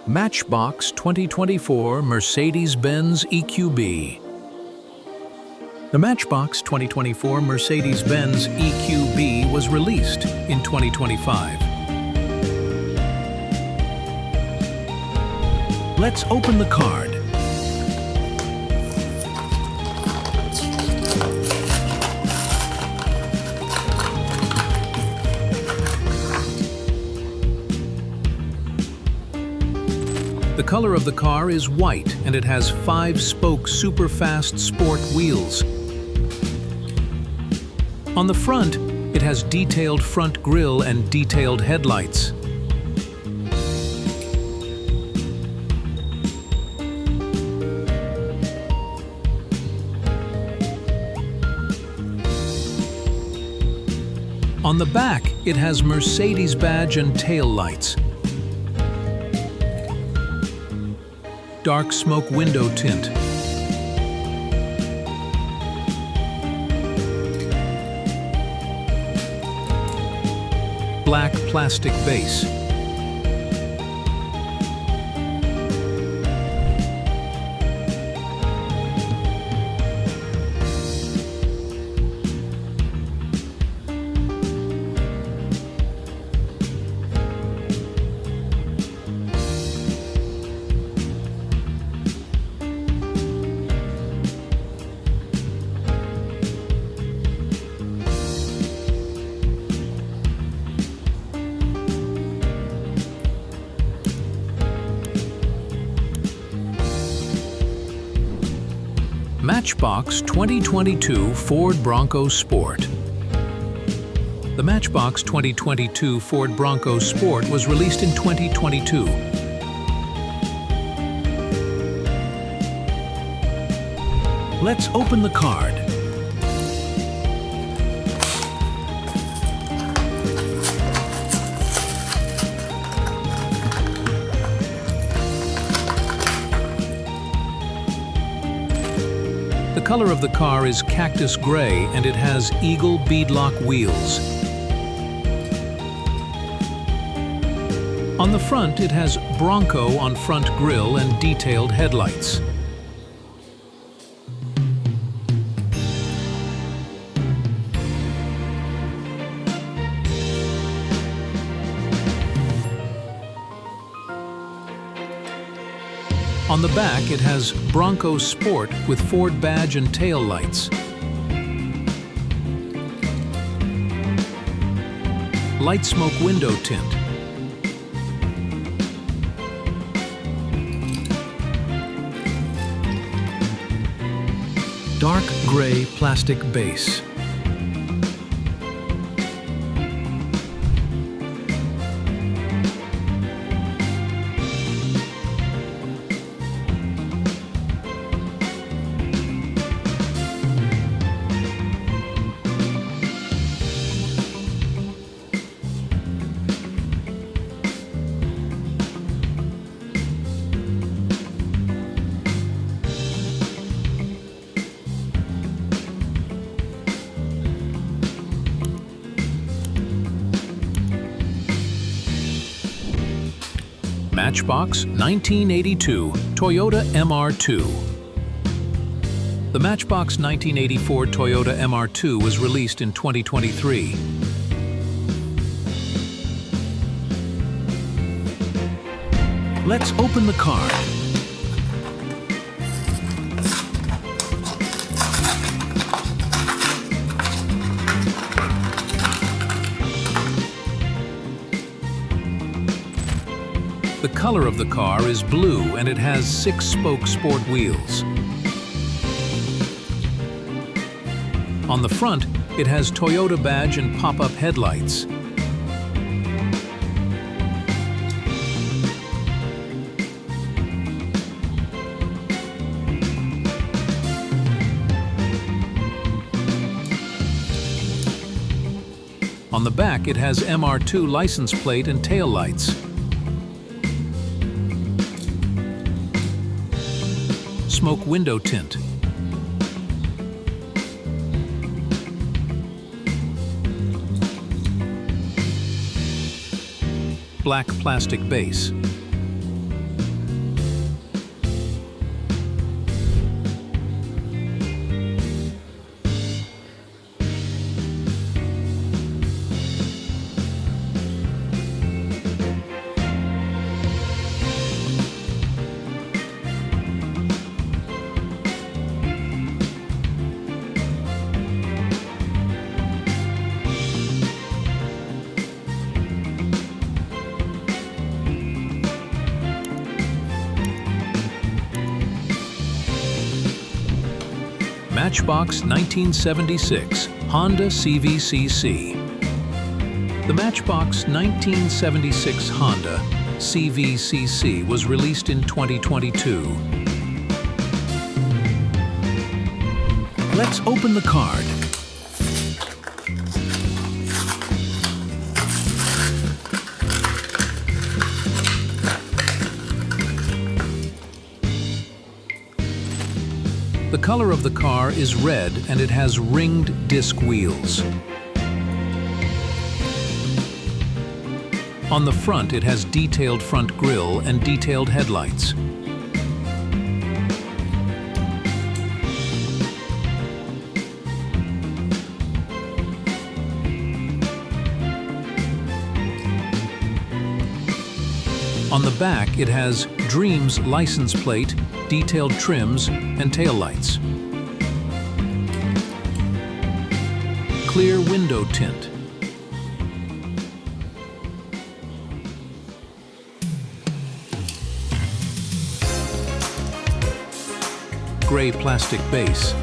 Matchbox 2024 Mercedes-Benz EQB. The Matchbox 2024 Mercedes-Benz EQB was released in 2025. Let's open the card. The color of the car is white and it has 5-spoke super-fast sport wheels. On the front, it has detailed front grille and detailed headlights. On the back, it has Mercedes badge and tail lights. Dark smoke window tint. Black plastic base. Matchbox 2022 Ford Bronco Sport. The Matchbox 2022 Ford Bronco Sport was released in 2022. Let's open the card. The color of the car is cactus gray and it has eagle beadlock wheels. On the front, it has Bronco on front grille and detailed headlights. On the back, it has Bronco Sport with Ford badge and tail lights. Light smoke window tint. Dark gray plastic base. Matchbox 1982 Toyota MR2. The Matchbox 1984 Toyota MR2 was released in 2023. Let's open the card. The color of the car is blue and it has 6-spoke sport wheels. On the front, it has Toyota badge and pop-up headlights. On the back, it has MR2 license plate and tail lights. Smoke window tint. Black plastic base. Matchbox 1976 Honda CVCC. The Matchbox 1976 Honda CVCC was released in 2022. Let's open the card. The color of the car is red and it has ringed disc wheels. On the front, it has detailed front grille and detailed headlights. On the back, it has Dreams license plate, detailed trims, and taillights. Clear window tint. Gray plastic base.